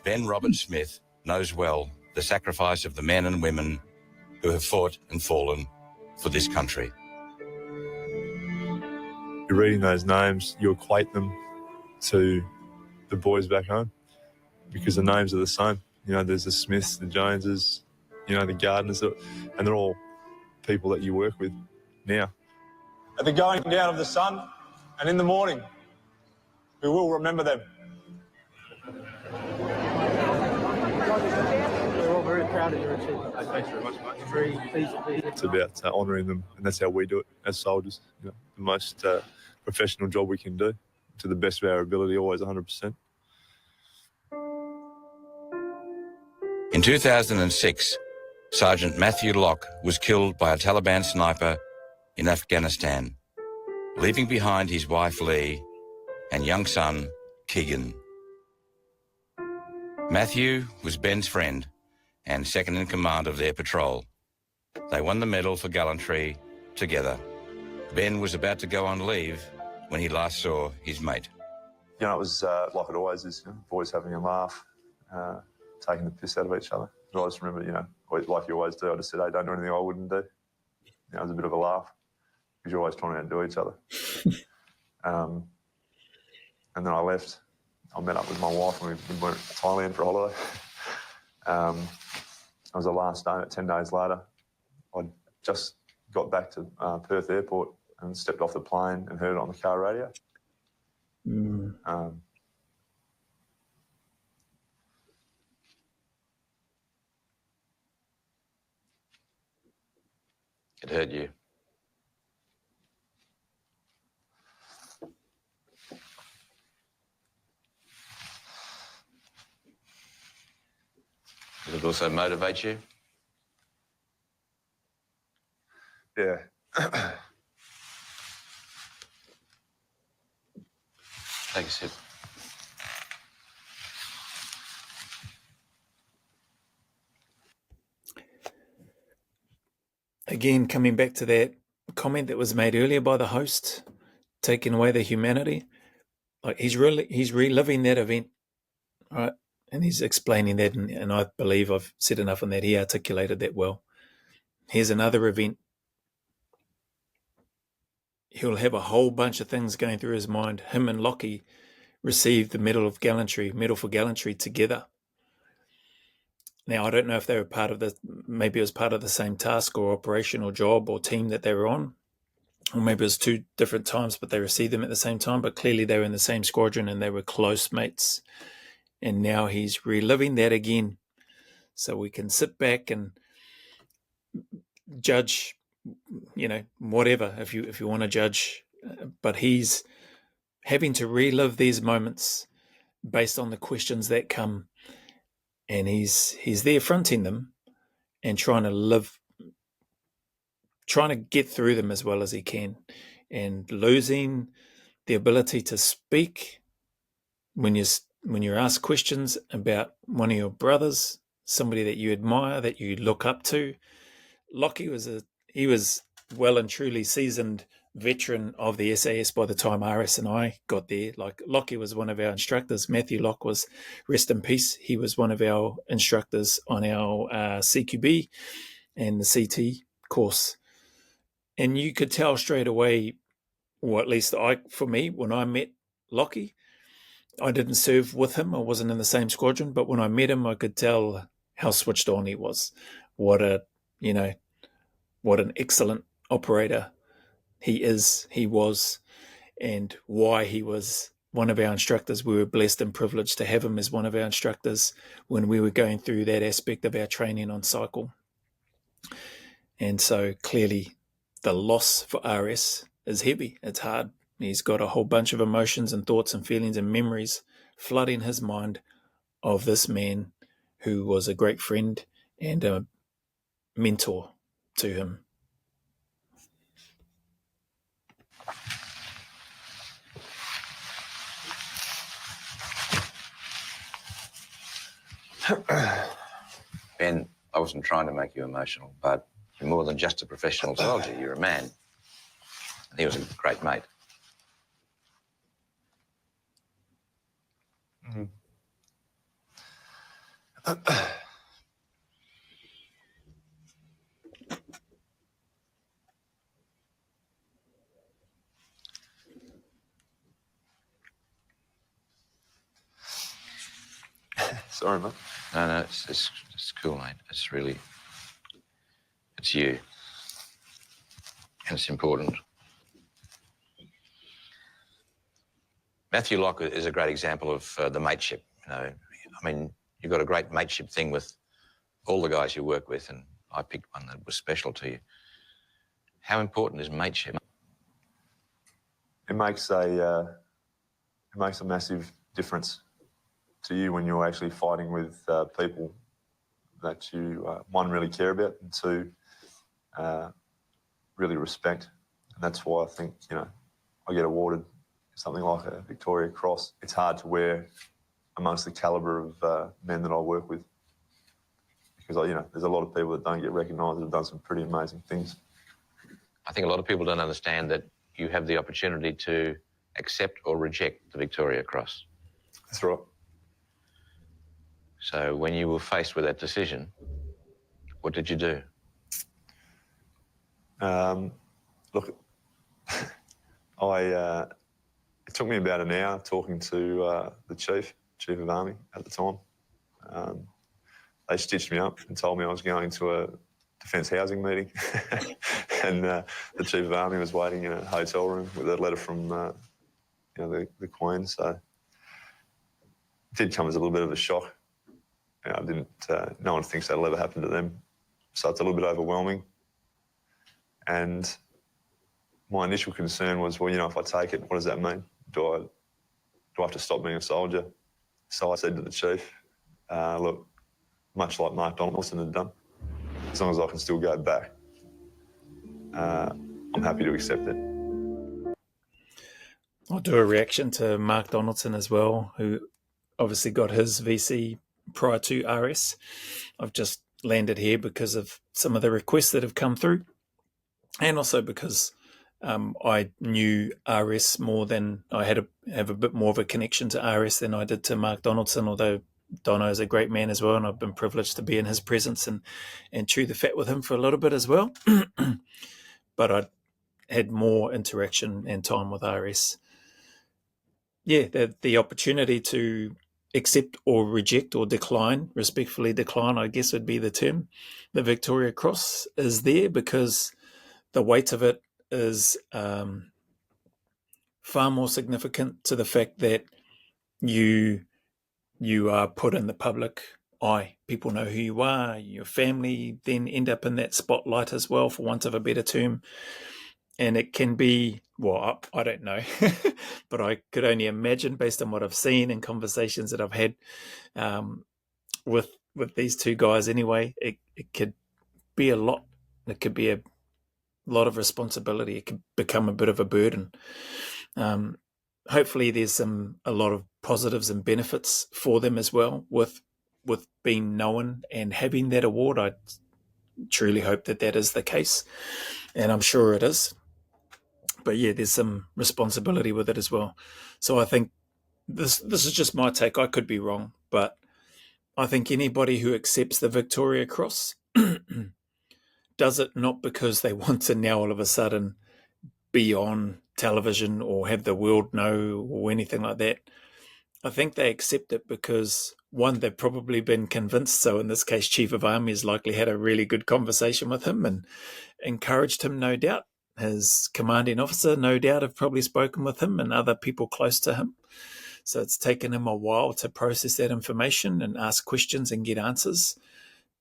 Ben Robert Smith knows well the sacrifice of the men and women who have fought and fallen for this country. You're reading those names, you equate them to the boys back home because the names are the same. You know, there's the Smiths, the Joneses, you know, the Gardners, and they're all people that you work with now. At the going down of the sun and in the morning, we will remember them. We're all very proud of your achievement. Thanks very much, mate. Very pleased to be here. It's about honouring them, and that's how we do it as soldiers. You know, the most professional job we can do, to the best of our ability, always 100%. In 2006, Sergeant Matthew Locke was killed by a Taliban sniper in Afghanistan, leaving behind his wife Lee and young son Keegan. Matthew was Ben's friend and second in command of their patrol. They won the medal for gallantry together. Ben was about to go on leave when he last saw his mate. You know, it was like it always is, you know, boys having a laugh, taking the piss out of each other. But I just remember, you know, like you always do, I just said, hey, don't do anything I wouldn't do. You know, it was a bit of a laugh because you're always trying to outdo each other. And then I left. I met up with my wife and we went to Thailand for a holiday. It was the last day, 10 days later. I just got back to Perth Airport and stepped off the plane and heard it on the car radio. It hurt you. Did it also motivate you? Yeah. Take a sip. Again, coming back to that comment that was made earlier by the host, taking away the humanity, like he's reliving that event, right? And he's explaining that, and I believe I've said enough on that. He articulated that well. Here's another event. He'll have a whole bunch of things going through his mind. Him and Lockie received the Medal for Gallantry together. Now, I don't know if they were maybe it was part of the same task or operation or job or team that they were on, or maybe it was two different times, but they received them at the same time. But clearly they were in the same squadron and they were close mates. And now he's reliving that again. So we can sit back and judge, you know, whatever, if you want to judge. But he's having to relive these moments based on the questions that come. And he's there fronting them and trying to get through them as well as he can, and losing the ability to speak when you're asked questions about one of your brothers, somebody that you admire, that you look up to. Lockie was well and truly seasoned veteran of the SAS by the time RS and I got there. Like, Lockie was one of our instructors. Matthew Locke was, rest in peace, he was one of our instructors on our CQB and the CT course. And you could tell straight away, or at least for me, when I met Lockie, I didn't serve with him. I wasn't in the same squadron, but when I met him, I could tell how switched on he was. What an excellent operator he was, and why he was one of our instructors. We were blessed and privileged to have him as one of our instructors when we were going through that aspect of our training on cycle. And so clearly the loss for RS is heavy. It's hard. He's got a whole bunch of emotions and thoughts and feelings and memories flooding his mind of this man who was a great friend and a mentor to him. Ben, I wasn't trying to make you emotional, but You're more than just a professional soldier. You're a man. And he was a great mate. Mm. Sorry, mate. No, it's cool, mate. It's really, it's you. And it's important. Matthew Locke is a great example of the mateship. You know, I mean, you've got a great mateship thing with all the guys you work with, and I picked one that was special to you. How important is mateship? It makes a massive difference to you when you're actually fighting with people that you, one, really care about, and two, really respect. And that's why I think, you know, I get awarded something like a Victoria Cross. It's hard to wear amongst the calibre of men that I work with, because, you know, there's a lot of people that don't get recognised that have done some pretty amazing things. I think a lot of people don't understand that you have the opportunity to accept or reject the Victoria Cross. That's right. So when you were faced with that decision, what did you do? Look, it took me about an hour talking to the Chief of Army at the time. They stitched me up and told me I was going to a Defence Housing meeting, and the Chief of Army was waiting in a hotel room with a letter from you know, the Queen. So it did come as a little bit of a shock. You know, I didn't. No one thinks that'll ever happen to them, so it's a little bit overwhelming. And my initial concern was, well, you know, if I take it, what does that mean? Do I have to stop being a soldier? So I said to the Chief, look, much like Mark Donaldson had done, as long as I can still go back, I'm happy to accept it. I'll do a reaction to Mark Donaldson as well, who obviously got his VC prior to RS. I've just landed here because of some of the requests that have come through, and also because I knew RS more than I have a bit more of a connection to RS than I did to Mark Donaldson, although Dono is a great man as well, and I've been privileged to be in his presence and chew the fat with him for a little bit as well. But I had more interaction and time with RS. Yeah, the opportunity to accept or reject or decline, respectfully decline, I guess would be the term, the Victoria Cross is there because the weight of it is far more significant to the fact that you are put in the public eye. People know who you are. Your family then end up in that spotlight as well, for want of a better term. And it can be, well, I don't know, but I could only imagine, based on what I've seen and conversations that I've had with these two guys anyway, it could be a lot. It could be a lot of responsibility. It could become a bit of a burden. Hopefully there's a lot of positives and benefits for them as well with being known and having that award. I truly hope that is the case, and I'm sure it is. But yeah, there's some responsibility with it as well. So I think this is just my take. I could be wrong, but I think anybody who accepts the Victoria Cross does it not because they want to now all of a sudden be on television or have the world know or anything like that. I think they accept it because, one, they've probably been convinced. So in this case, Chief of Army has likely had a really good conversation with him and encouraged him, no doubt. His commanding officer, no doubt, have probably spoken with him and other people close to him. So it's taken him a while to process that information and ask questions and get answers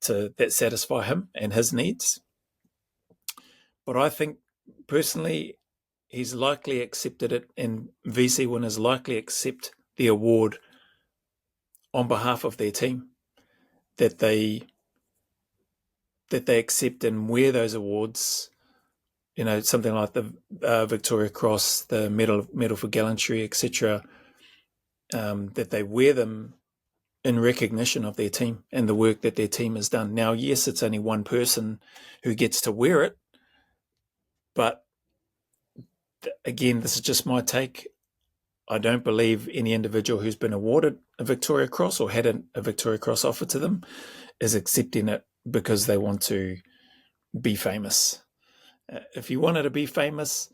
that satisfy him and his needs. But I think, personally, he's likely accepted it, and VC winners likely accept the award on behalf of their team, that they accept and wear those awards, you know, something like the Victoria Cross, the Medal for Gallantry, etc., that they wear them in recognition of their team and the work that their team has done. Now, yes, it's only one person who gets to wear it, but again, this is just my take. I don't believe any individual who's been awarded a Victoria Cross or had a Victoria Cross offered to them is accepting it because they want to be famous. If you wanted to be famous,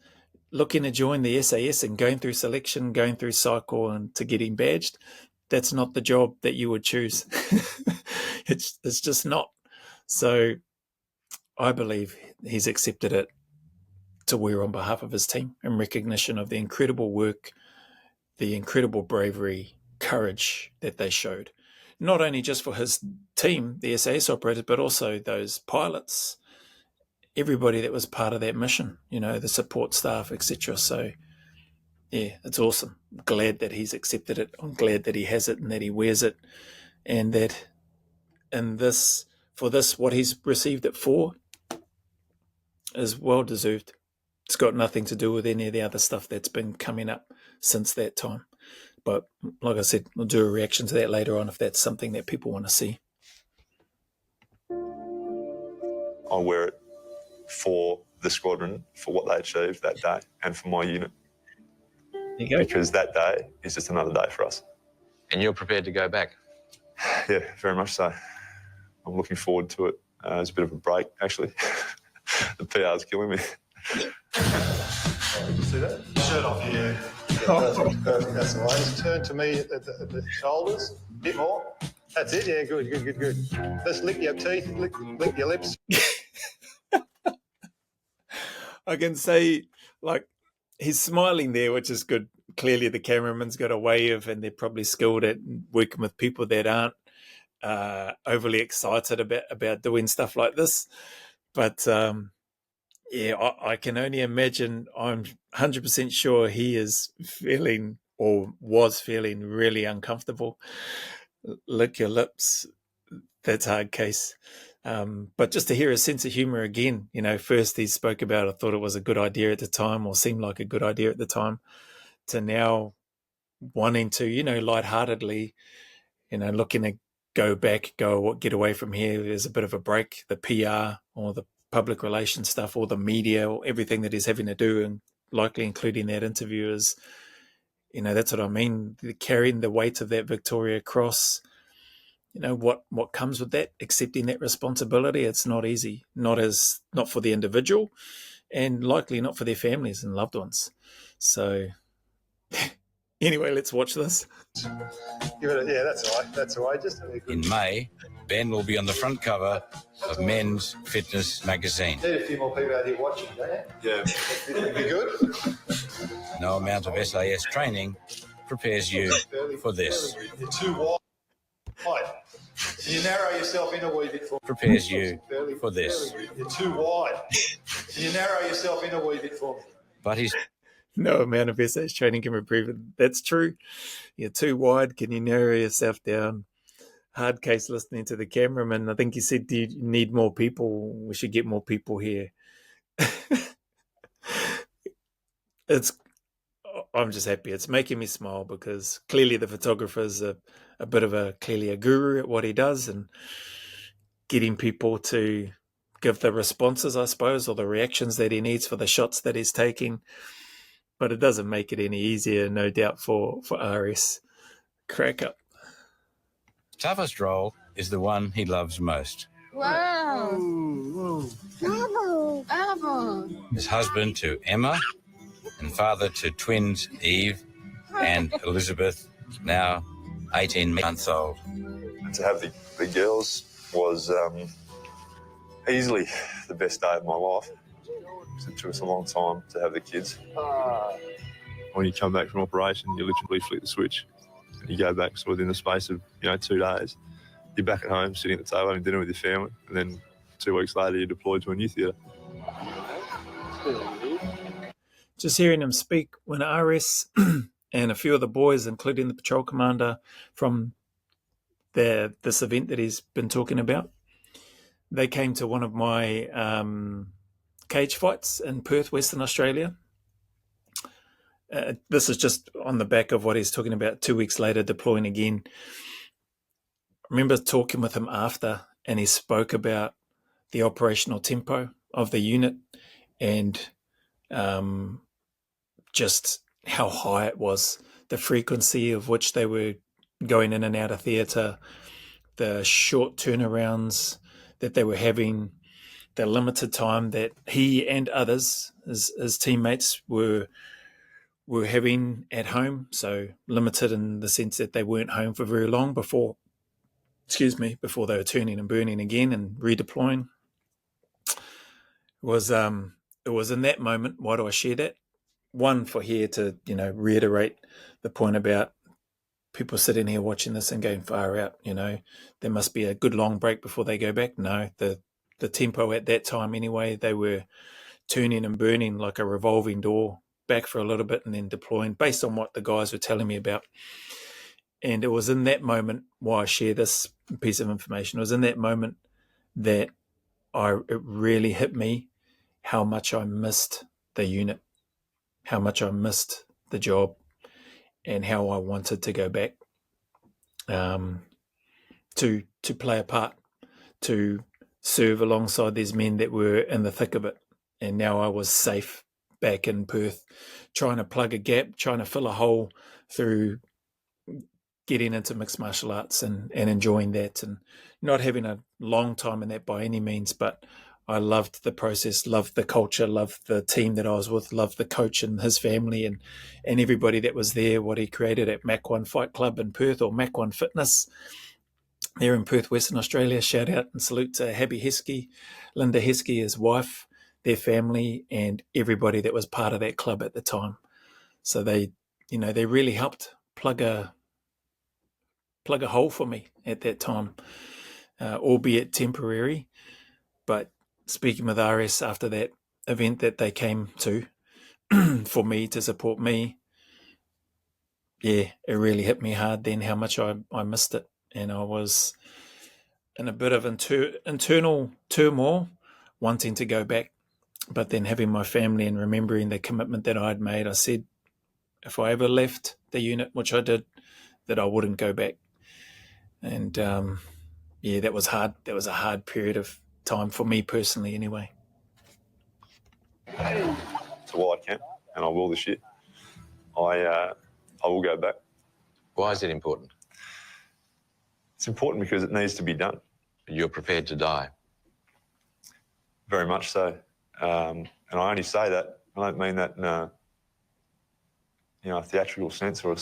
looking to join the SAS and going through selection, going through cycle and to getting badged, that's not the job that you would choose. It's just not. So I believe he's accepted it to wear on behalf of his team in recognition of the incredible work, the incredible bravery, courage that they showed. Not only just for his team, the SAS operators, but also those pilots, everybody that was part of that mission, the support staff, etc. So, yeah, it's awesome. I'm glad that he's accepted it. I'm glad that he has it and that he wears it, and that what he's received it for is well deserved. It's got nothing to do with any of the other stuff that's been coming up since that time. But like I said, we'll do a reaction to that later on if that's something that people want to see. I wear it for the squadron, for what they achieved that day, and for my unit. There you go. Because that day is just another day for us. And you're prepared to go back? Yeah, very much so. I'm looking forward to it. It's a bit of a break, actually. The PR's killing me. Did you see that? Shirt off, yeah. Perfect, that's the way. Just turn to me at the shoulders, a bit more. That's it, yeah, good. Just lick your teeth, lick your lips. I can say, he's smiling there, which is good. Clearly the cameraman's got a way of, and they're probably skilled at working with people that aren't overly excited about doing stuff like this. But yeah, I can only imagine. I'm 100% sure he is feeling or was feeling really uncomfortable. Lick your lips. That's hard case. But just to hear his sense of humor again, first he spoke about, I thought it was a good idea at the time, or seemed like a good idea at the time, to now wanting to, lightheartedly, looking to go back, get away from here. There's a bit of a break, the PR or the public relations stuff or the media or everything that he's having to do, and likely including that interview is, that's what I mean. Carrying the weight of that Victoria Cross, what comes with that, accepting that responsibility. It's not easy, not for the individual, and likely not for their families and loved ones. So anyway, let's watch this. Yeah, that's all right. Just In May, Ben will be on the front cover of Men's Fitness magazine. Need a few more people out here watching, don't you? Yeah. It'd be good. No amount of SAS training prepares you for this. You're too wide. Can you narrow yourself in a wee bit for me? Prepares you for this. You're too wide. Can you narrow yourself in a wee bit for me? But he's No amount of SAS training can improve it. That's true. You're too wide. Can you narrow yourself down? Hard case listening to the cameraman. I think he said, do you need more people? We should get more people here. I'm just happy. It's making me smile because clearly the photographer's a bit of clearly a guru at what he does, and getting people to give the responses, I suppose, or the reactions that he needs for the shots that he's taking. But it doesn't make it any easier, no doubt, for RS. Crack up. toughest role is the one he loves most. Wow. His husband to Emma and father to twins Eve and Elizabeth, now 18 months old. To have the girls was easily the best day of my life. It took us a long time to have the kids. When you come back from operation, you literally flick the switch. And you go back sort of within the space of 2 days. You're back at home, sitting at the table, having dinner with your family, and then 2 weeks later, you're deployed to a new theatre. Just hearing him speak when RS and a few of the boys, including the patrol commander from this event that he's been talking about, they came to one of my cage fights in Perth, Western Australia. This is just on the back of what he's talking about 2 weeks later, deploying again. remember talking with him after, and he spoke about the operational tempo of the unit and just how high it was, the frequency of which they were going in and out of theatre, the short turnarounds that they were having, the limited time that he and others, his teammates, were having at home. So limited in the sense that they weren't home for very long before they were turning and burning again and redeploying. It was in that moment. Why do I share that? One, for here to reiterate the point about people sitting here watching this and going far out. There must be a good long break before they go back. No, the tempo at that time anyway, they were turning and burning like a revolving door, back for a little bit and then deploying, based on what the guys were telling me about. And it was in that moment, why I share this piece of information, it was in that moment that it really hit me how much I missed the unit, how much I missed the job, and how I wanted to go back to play a part, to serve alongside these men that were in the thick of it. And now I was safe back in Perth, trying to plug a gap, trying to fill a hole through getting into mixed martial arts and enjoying that, and not having a long time in that by any means, but I loved the process, loved the culture, loved the team that I was with, loved the coach and his family and everybody that was there, what he created at Mach 1 Fight Club in Perth, or Mach 1 Fitness there in Perth, Western Australia. Shout out and salute to Habby Heskey, Linda Heskey, his wife, their family, and everybody that was part of that club at the time. So they really helped plug a hole for me at that time, albeit temporary. But speaking with RS after that event that they came to for me, to support me, yeah, it really hit me hard then how much I missed it. And I was in a bit of internal turmoil, wanting to go back, but then having my family and remembering the commitment that I'd made, I said, if I ever left the unit, which I did, that I wouldn't go back. And that was hard. That was a hard period of time for me personally anyway. It's a wide camp, and I will this year. I will go back. Why is it important? It's important because it needs to be done. You're prepared to die? Very much so. And I only say that, I don't mean that in a theatrical sense, or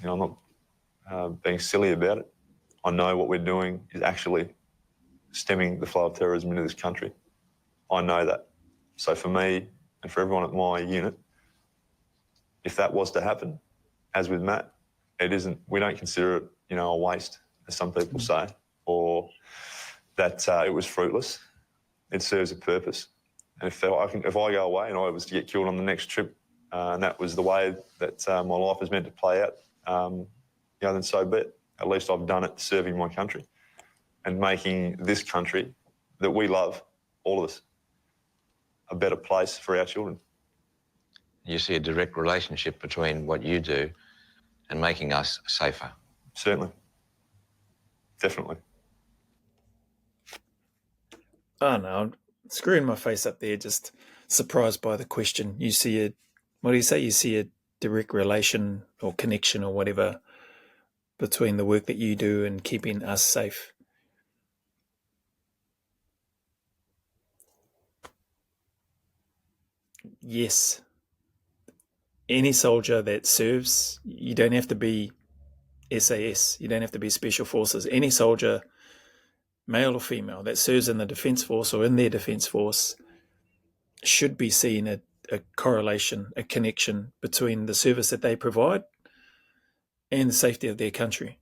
I'm not being silly about it. I know what we're doing is actually stemming the flow of terrorism into this country. I know that. So for me and for everyone at my unit, if that was to happen, as with Matt, we don't consider it, a waste, as some people say, or that it was fruitless. It serves a purpose. And if I go away and I was to get killed on the next trip, and that was the way that my life is meant to play out, then so be it. At least I've done it serving my country and making this country that we love, all of us, a better place for our children. You see a direct relationship between what you do and making us safer? Certainly. Definitely. Oh no, I'm screwing my face up there, just surprised by the question. You see what do you say? You see a direct relation or connection or whatever between the work that you do and keeping us safe. Yes. Any soldier that serves, you don't have to be SAS, you don't have to be Special Forces. Any soldier, male or female, that serves in the Defence Force or in their Defence Force should be seeing a correlation, a connection between the service that they provide and the safety of their country.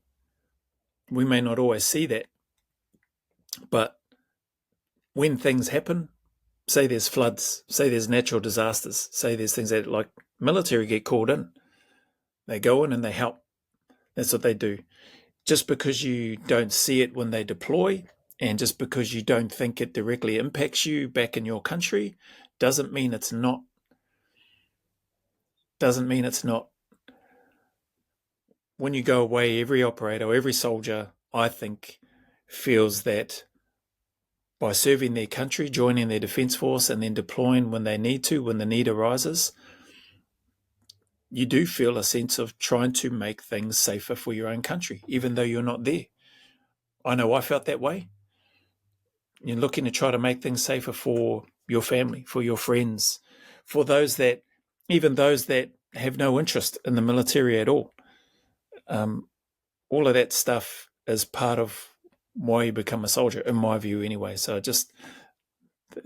We may not always see that, but when things happen, say there's floods, say there's natural disasters, say there's things that like military get called in, they go in and they help. That's what they do. Just because you don't see it when they deploy, and just because you don't think it directly impacts you back in your country, doesn't mean it's not. Doesn't mean it's not. When you go away, every operator, every soldier, I think, feels that by serving their country, joining their defence force and then deploying when they need to, when the need arises, you do feel a sense of trying to make things safer for your own country, even though you're not there. I know I felt that way. You're looking to try to make things safer for your family, for your friends, for those that, even those that have no interest in the military at all. All of that stuff is part of why you become a soldier, in my view anyway. So it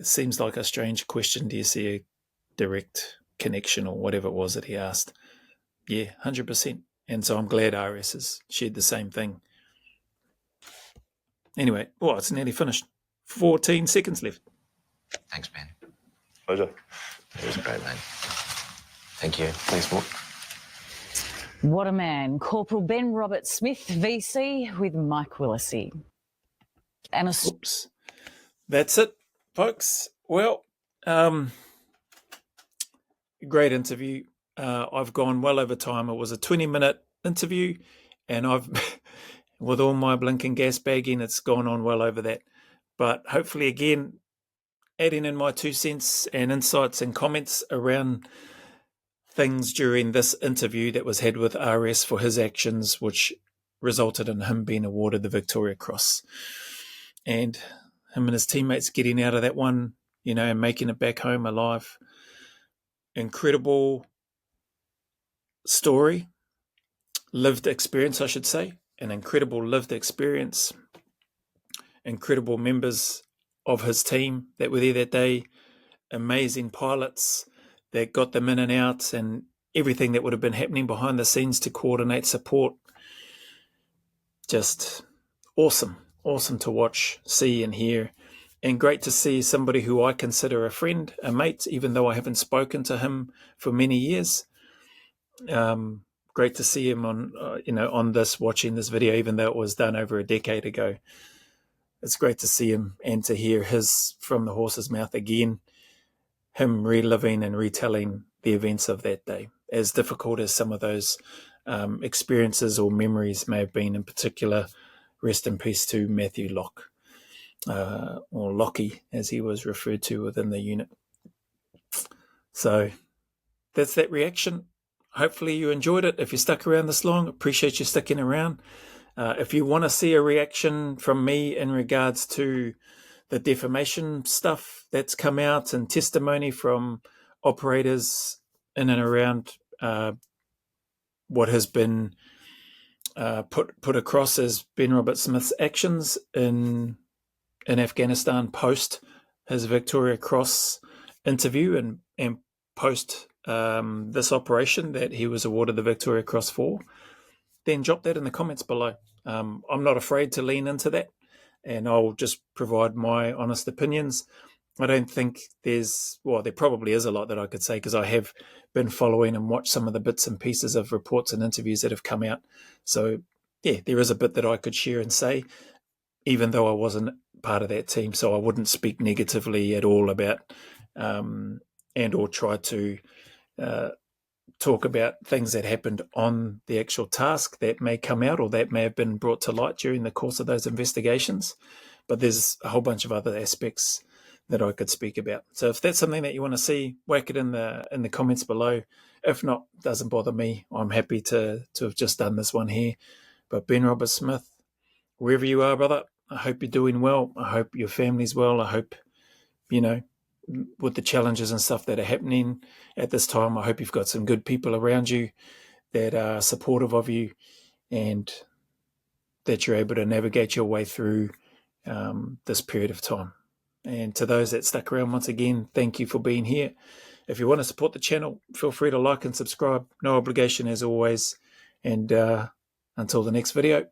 seems like a strange question. Do you see a direct connection or whatever it was that he asked? Yeah, 100%. And so I'm glad RS has shared the same thing. Anyway, well, it's nearly finished. 14 seconds left. Thanks, Ben. Pleasure. It was great, mate. Thank you. Thanks, Mark. What a man. Corporal Ben Robert Smith, VC, with Mike Willisey. And Oops. That's it, folks. Well, great interview. I've gone well over time. It was a 20-minute interview, and I've, with all my blinking gas bagging, it's gone on well over that. But hopefully, again, adding in my 2 cents and insights and comments around things during this interview that was had with RS for his actions, which resulted in him being awarded the Victoria Cross. And him and his teammates getting out of that one, and making it back home alive. Incredible story, lived experience, I should say. An incredible lived experience. Incredible members of his team that were there that day. Amazing pilots that got them in and out, and everything that would have been happening behind the scenes to coordinate support. Just awesome to watch, see and hear, and great to see somebody who I consider a friend, a mate, even though I haven't spoken to him for many years. Great to see him on watching this video, even though it was done over a decade ago. It's great to see him and to hear his from the horse's mouth again, him reliving and retelling the events of that day, as difficult as some of those experiences or memories may have been. In particular, rest in peace to Matthew Locke, or Lockie, as he was referred to within the unit. So that's that reaction. Hopefully you enjoyed it. If you stuck around this long, appreciate you sticking around. If you want to see a reaction from me in regards to the defamation stuff that's come out and testimony from operators in and around what has been put across as Ben Robert Smith's actions in Afghanistan post his Victoria Cross interview and post this operation that he was awarded the Victoria Cross for, then drop that in the comments below. I'm not afraid to lean into that, and I'll just provide my honest opinions. I don't think there probably is a lot that I could say, because I have been following and watched some of the bits and pieces of reports and interviews that have come out. So yeah, there is a bit that I could share and say, even though I wasn't part of that team. So I wouldn't speak negatively at all about and or try to talk about things that happened on the actual task that may come out or that may have been brought to light during the course of those investigations. But there's a whole bunch of other aspects that I could speak about. So if that's something that you want to see, whack it in the comments below. If not, it doesn't bother me. I'm happy to have just done this one here. But Ben Robert Smith, wherever you are, brother, I hope you're doing well. I hope your family's well. I hope, with the challenges and stuff that are happening at this time, I hope you've got some good people around you that are supportive of you, and that you're able to navigate your way through this period of time. And to those that stuck around, once again, thank you for being here. If you want to support the channel, feel free to like and subscribe. No obligation, as always. And until the next video,